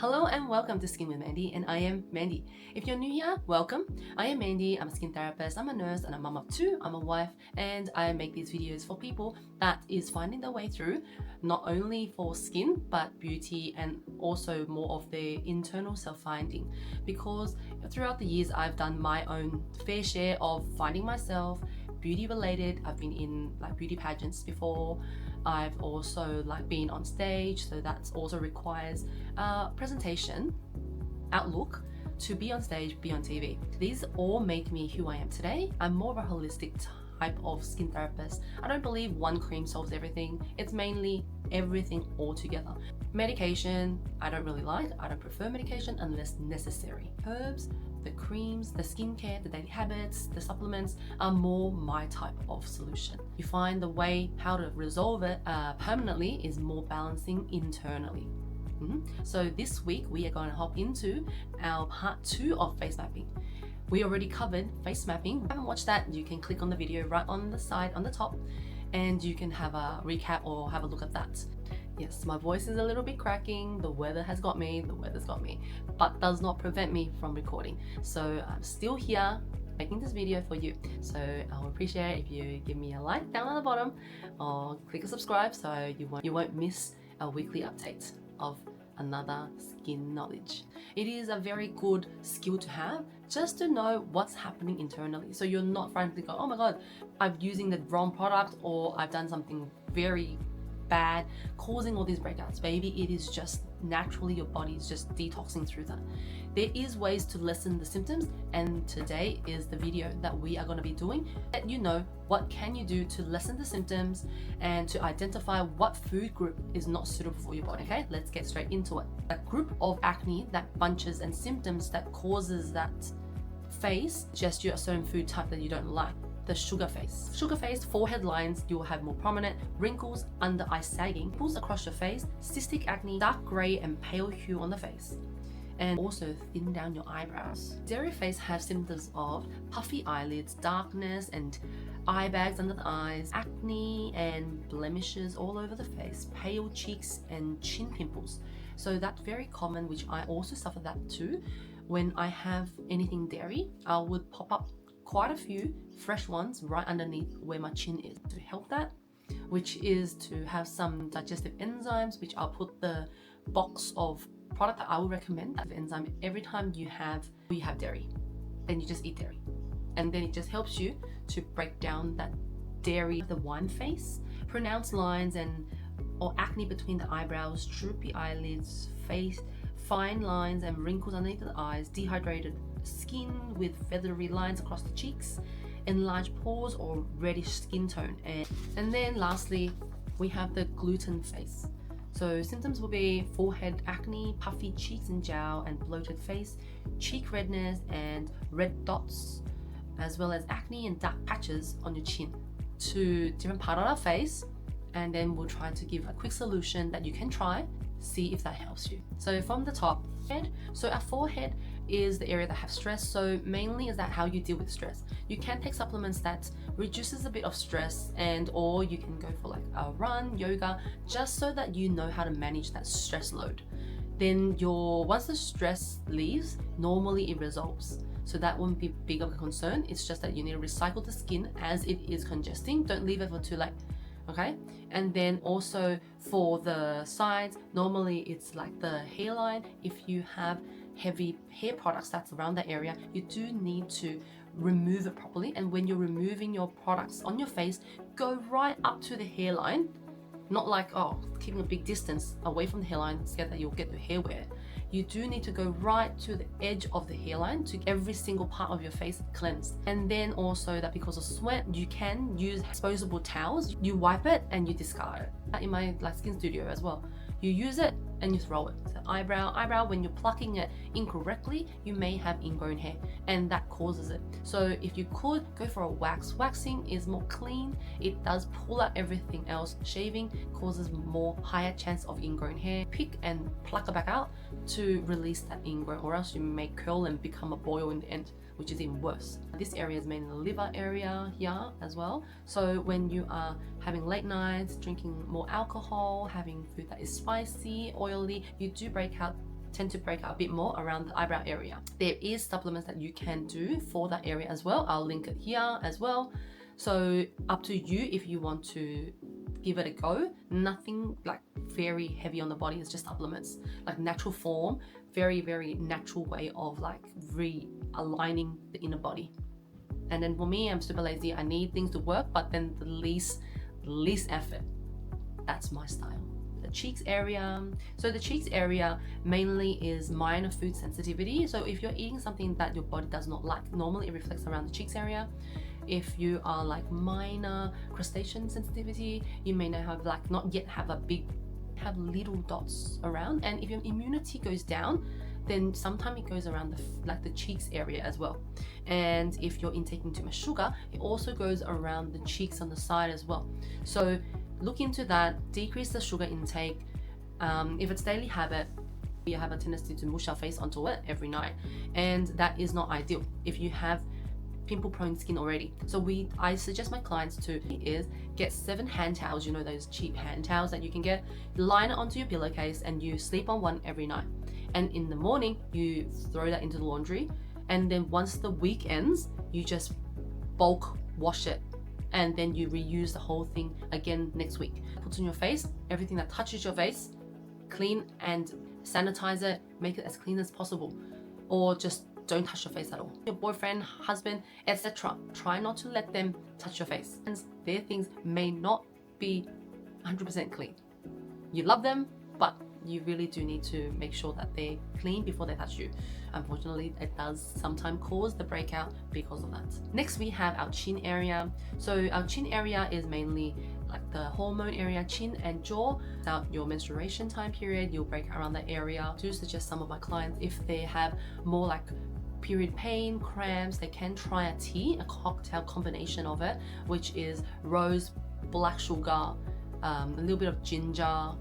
Hello and welcome to Skin with Mandy, and I am Mandy. If you're new here, welcome. I am Mandy, I'm a skin therapist, I'm a nurse and a mum of two, I'm a wife, and I make these videos for people that is finding their way through, not only for skin, but beauty and also more of their internal self-finding. Because throughout the years, I've done my own fair share of finding myself, beauty related. I've been in beauty pageants before. I've also been on stage, so that also requires presentation, outlook, to be on stage, be on TV. These all make me who I am today. I'm more of a holistic type of skin therapist. I don't believe one cream solves everything. It's mainly everything all together. Medication, I don't really like. I don't prefer medication unless necessary. Herbs, the creams, the skincare, the daily habits, the supplements are more my type of solution. You find the way how to resolve it permanently is more balancing internally. So this week we are going to hop into our part 2 of face mapping. We already covered face mapping. If you haven't watched that, you can click on the video right on the side on the top and you can have a recap or have a look at that. Yes, my voice is a little bit cracking. The weather's got me, but does not prevent me from recording. So I'm still here making this video for you. So I'll appreciate if you give me a like down at the bottom or click a subscribe so you won't miss a weekly update of another skin knowledge. It is a very good skill to have, just to know what's happening internally, so you're not frantically going, oh my god, I'm using the wrong product or I've done something very bad causing all these breakouts. Baby, it is just naturally your body is just detoxing through that. There is ways to lessen the symptoms, and today is the video that we are going to be doing. Let you know what can you do to lessen the symptoms and to identify what food group is not suitable for your body. Okay, let's get straight into it. A group of acne, that bunches and symptoms that causes that face, gesture a certain food type that you don't like. The sugar face. Sugar face, forehead lines, you will have more prominent wrinkles, under eye sagging, pimples across your face, cystic acne, dark grey and pale hue on the face, and also thin down your eyebrows. Dairy face have symptoms of puffy eyelids, darkness and eye bags under the eyes, acne and blemishes all over the face, pale cheeks and chin pimples. So that's very common, which I also suffer that too. When I have anything dairy, I would pop up quite a few fresh ones right underneath where my chin is. To help that, which is to have some digestive enzymes, which I'll put the box of product that I would recommend. That enzyme, every time you have dairy, then you just eat dairy, and then it just helps you to break down that dairy. The wine face, pronounced lines or acne between the eyebrows, droopy eyelids, face, fine lines and wrinkles underneath the eyes, dehydrated skin with feathery lines across the cheeks, enlarged pores or reddish skin tone. And then lastly, we have the gluten face. So symptoms will be forehead acne, puffy cheeks and jowl and bloated face, cheek redness and red dots, as well as acne and dark patches on your chin. To different part of our face, and then we'll try to give a quick solution that you can try, see if that helps you. So from the top, head. So our forehead is the area that have stress. So mainly is that how you deal with stress. You can take supplements that reduces a bit of stress, and or you can go for a run, yoga, just so that you know how to manage that stress load. Then once the stress leaves, normally it resolves. So that won't be big of a concern. It's just that you need to recycle the skin as it is congesting. Don't leave it for too late. Okay, and then also for the sides, normally it's the hairline. If you have heavy hair products that's around that area, you do need to remove it properly. And when you're removing your products on your face, go right up to the hairline, not keeping a big distance away from the hairline, scared that you'll get the hair wear. You do need to go right to the edge of the hairline to get every single part of your face cleansed. And then also that because of sweat, you can use disposable towels. You wipe it and you discard it. In my skin studio as well, you use it and you throw it. So eyebrow, when you're plucking it incorrectly, you may have ingrown hair and that causes it. So if you could go for a waxing is more clean. It does pull out everything else. Shaving causes more higher chance of ingrown hair. Pick and pluck it back out to release that ingrown, or else you may curl and become a boil in the end, which is even worse. This area is mainly the liver area here as well. So when you are having late nights, drinking more alcohol, having food that is spicy, oily, you do break out tend to break out a bit more around the eyebrow area. There is supplements that you can do for that area as well. I'll link it here as well. So up to you if you want to give it a go. Nothing like very heavy on the body. It's just supplements, like natural form, very, very natural way of like realigning the inner body. And then for me, I'm super lazy. I need things to work, but then the least effort. That's my style. The cheeks area. So the cheeks area mainly is minor food sensitivity. So if you're eating something that your body does not like, normally it reflects around the cheeks area. If you are like minor crustacean sensitivity, you may not yet have have little dots around. And if your immunity goes down, then sometimes it goes around the cheeks area as well. And if you're intaking too much sugar, it also goes around the cheeks on the side as well. So look into that, decrease the sugar intake. If it's daily habit, you have a tendency to mush our face onto it every night, and that is not ideal if you have pimple prone skin already. So I suggest my clients to get 7 hand towels, you know, those cheap hand towels that you can get, line it onto your pillowcase, and you sleep on one every night. And in the morning, you throw that into the laundry, and then once the week ends, you just bulk wash it, and then you reuse the whole thing again next week. Put on your face, everything that touches your face, clean and sanitize it, make it as clean as possible, or just don't touch your face at all. Your boyfriend, husband, etc., try not to let them touch your face. And their things may not be 100% clean. You love them, but you really do need to make sure that they're clean before they touch you. Unfortunately, it does sometimes cause the breakout because of that. Next, we have our chin area. So our chin area is mainly like the hormone area, chin and jaw. Without your menstruation time period, you'll break around that area. I do suggest some of my clients, if they have more like period pain, cramps, they can try a tea, a cocktail combination of it, which is rose, black sugar, a little bit of ginger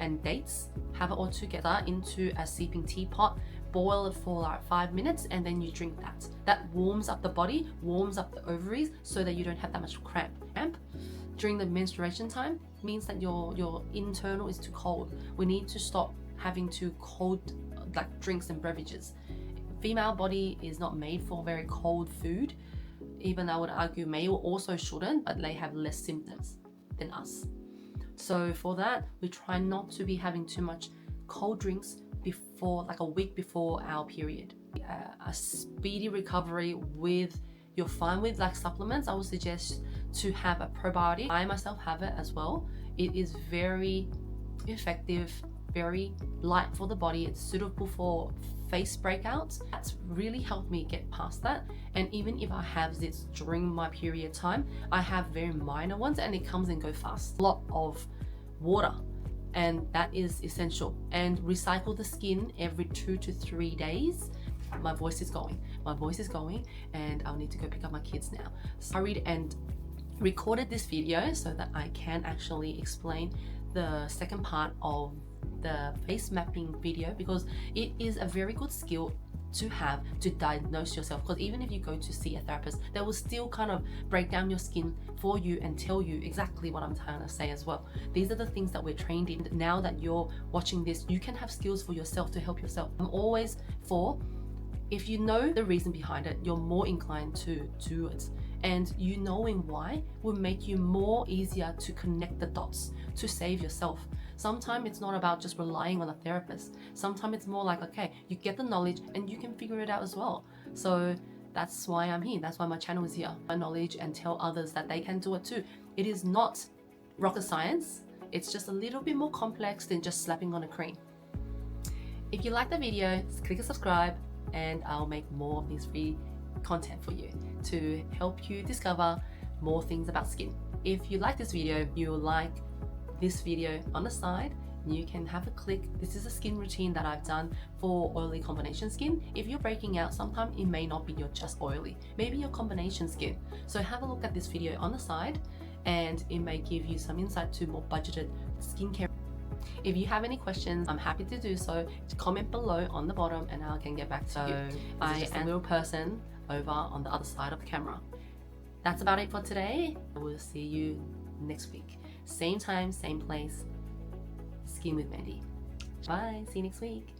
and dates. Have it all together into a steeping teapot, boil it for like 5 minutes, and then you drink that. That warms up the body, warms up the ovaries, so that you don't have that much cramp. During the menstruation time means that your internal is too cold. We need to stop having too cold like drinks and beverages. Female body is not made for very cold food. Even I would argue male also shouldn't, but they have less symptoms than us. So for that, we try not to be having too much cold drinks before, like a week before our period. A speedy recovery with, you're fine with like supplements, I would suggest to have a probiotic. I myself have it as well. It is very effective, very light for the body. It's suitable for face breakouts. That's really helped me get past that. And even if I have this during my period time, I have very minor ones and it comes and go fast. A lot of water, and that is essential. And recycle the skin every 2 to 3 days. My voice is going, and I'll need to go pick up my kids now. So I read and recorded this video so that I can actually explain the second part of the face mapping video, because it is a very good skill to have to diagnose yourself. Because even if you go to see a therapist, they will still kind of break down your skin for you and tell you exactly what I'm trying to say as well. These are the things that we're trained in. Now that you're watching this, you can have skills for yourself to help yourself. I'm always for, if you know the reason behind it, you're more inclined to do it. And you knowing why will make you more easier to connect the dots to save yourself. Sometimes it's not about just relying on a therapist. Sometimes it's more like, okay, you get the knowledge and you can figure it out as well. So that's why I'm here. That's why my channel is here. My knowledge, and tell others that they can do it too. It is not rocket science. It's just a little bit more complex than just slapping on a cream. If you like the video, just click subscribe, and I'll make more of these free content for you to help you discover more things about skin. If you like this video, you'll like this video on the side. You can have a click. This is a skin routine that I've done for oily combination skin. If you're breaking out, sometimes it may not be your just oily, maybe your combination skin. So have a look at this video on the side, and it may give you some insight to more budgeted skincare. If you have any questions, I'm happy to do so. Comment below on the bottom and I can get back to you. I am a little person over on the other side of the camera. That's about it for today. I will see you next week. Same time, same place. Skin with Mandy. Bye. See you next week.